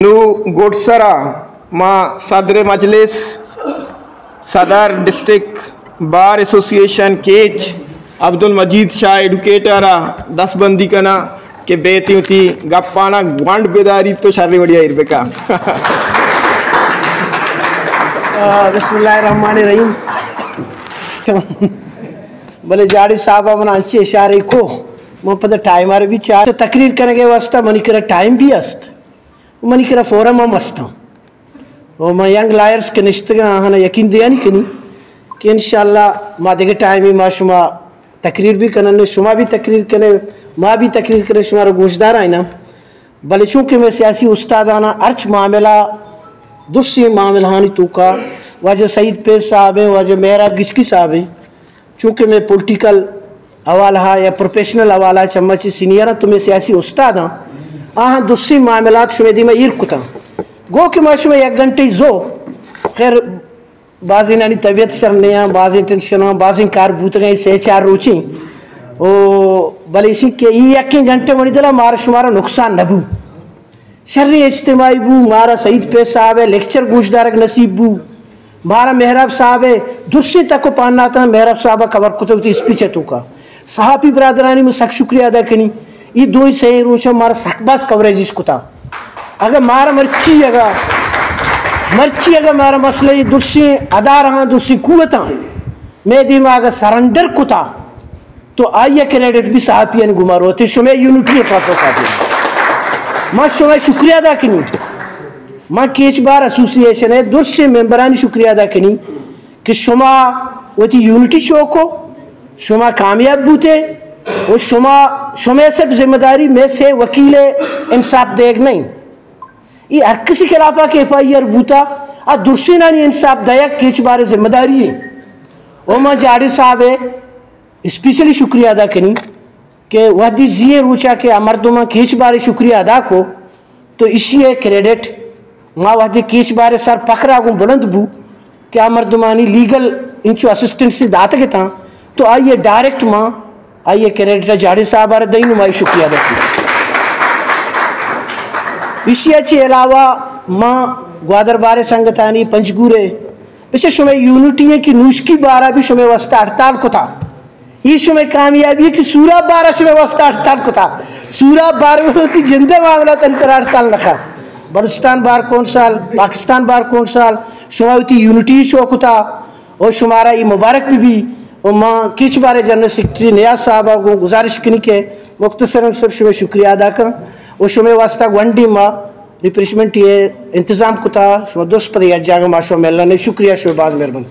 नु गोडसरा माँ सदर मजलिस सदर डिस्ट्रिक्ट बार एसोसिएशन केच अब्दुल मजीद शाह एडुकेटर 10 बंदी कना के बेती थी गप्पाना ग्वांड बेदारी तो शादी बढ़िया इरबेका बिस्मिल्लाहिर्रहमानिर्रहीम भले जाड़ी साहब मन अंचे इशारे को मुपद टाइम आर भी चार तकरीर करने वास्ता मनी करा टाइम भी अस्त मनी करा फोरम हम अस्त वो मैं यंग लायर्स के निश्चित हना यकीन दिया नहीं कनी कि इंशाल्लाह माँ देखे टाइम ही माँ शुमा तकरीर भी करने शुमा भी तकरीर करे माँ भी तकरीर करे शुमारा गोशदार है ना भले चूँकि मैं सियासी उस्ताद आना अर्च मामला दूसरी मामला हानि तो का वजह सईद पेश साहब है वजह मेहराब गिचकी साहब है चूँकि मैं पॉलिटिकल हवाला या प्रोफेशनल हवाला चम्मच सीनियर तुम्हें सियासी उस्ताद हाँ हाँ दूसरी मामलात शुमेदी में इरकुता गो कि माशु में 1 घंटे जो खैर बाजी नानी तबीयत शरने बाजी टेंशन बाजी कार बूत गए से 4 रुचि ओ भले इसी के ये 1 घंटे मनी दला मारा शुमारा नुकसान नबू शर्री इज्तिमाई बू मारा सईद पेश साहब है लेक्चर गोशदारक नसीब बू मारा मेहराब साहब है दूसरी तक को पाना था मेहराब साहब कवर कुतुब थी स्पीच है तू का सहाफी बरादरानी में सख्त शुक्रिया अदा कनी ये दो ही सही रोचा मारा सकबास कवरेज इसको था अगर मारा मर्ची अगर मारा मसला ये दूसरी अदा रहा दूसरी कुवता मैं दिमाग सरेंडर को था तो आइए क्रेडिट भी सहाफी ने घुमा रोते शुमे यूनिटी मैं शुमे शुक्रिया अदा कनी माँ केच बार एसोसिएशन है दूसरे मेंबरानी शुक्रिया अदा कनी कि शुमा वो थी यूनिटी शो को शुमा कामयाब बूते और शुमे सब जिम्मेदारी में से वकील इंसाफ देख नहीं ये हर किसी के खिलाफ के FIR बूता आ दूसरी नानी इंसाफ दया केच बारे जिम्मेदारी है और माँ जाड़ी साहब है स्पेशली शुक्रिया अदा कनी कि वह दी जिये रूचा के अमरदुमा केच बारे शुक्रिया अदा को तो इसी क्रेडिट माँ वह दी केच बारे सर पकड़ा गो बुलंद बू क्या मर्दुमानी लीगल इंचो असिस्टेंट से दात के था तो आइए डायरेक्ट माँ आइए क्रेडिट जाड़ी साहब आ दई नुमाई शुक्रिया अदा की इसी के अलावा माँ ग्वादर बारे संगतानी पंचगूरे इसे शुमे यूनिटी है कि नूशकी बारह भी शुमे वस्ता हड़ताल को था ये शुमे कामयाबी है कि सूरा बारह शुमे वस्ता हड़ताल को था सूरा बारह में होती जिंदा मामला तनसर हड़ताल रखा Balochistan bar council Pakistan bar council शुमावती यूनिटी शो को था और शुमारा ये मुबारक भी और माँ किच बारे जनरल सेक्रेटरी नियाज साहबा को गुजारिश करनी के मुख्तसरन सब शुमे शुक्रिया अदा कर और शुमे वास्ता वंडी माँ रिप्रेसमेंट ये इंतज़ाम को था शुमा दोस्त पर जागा माशो मेलना ने शुक्रिया शुबाज मेहरबान।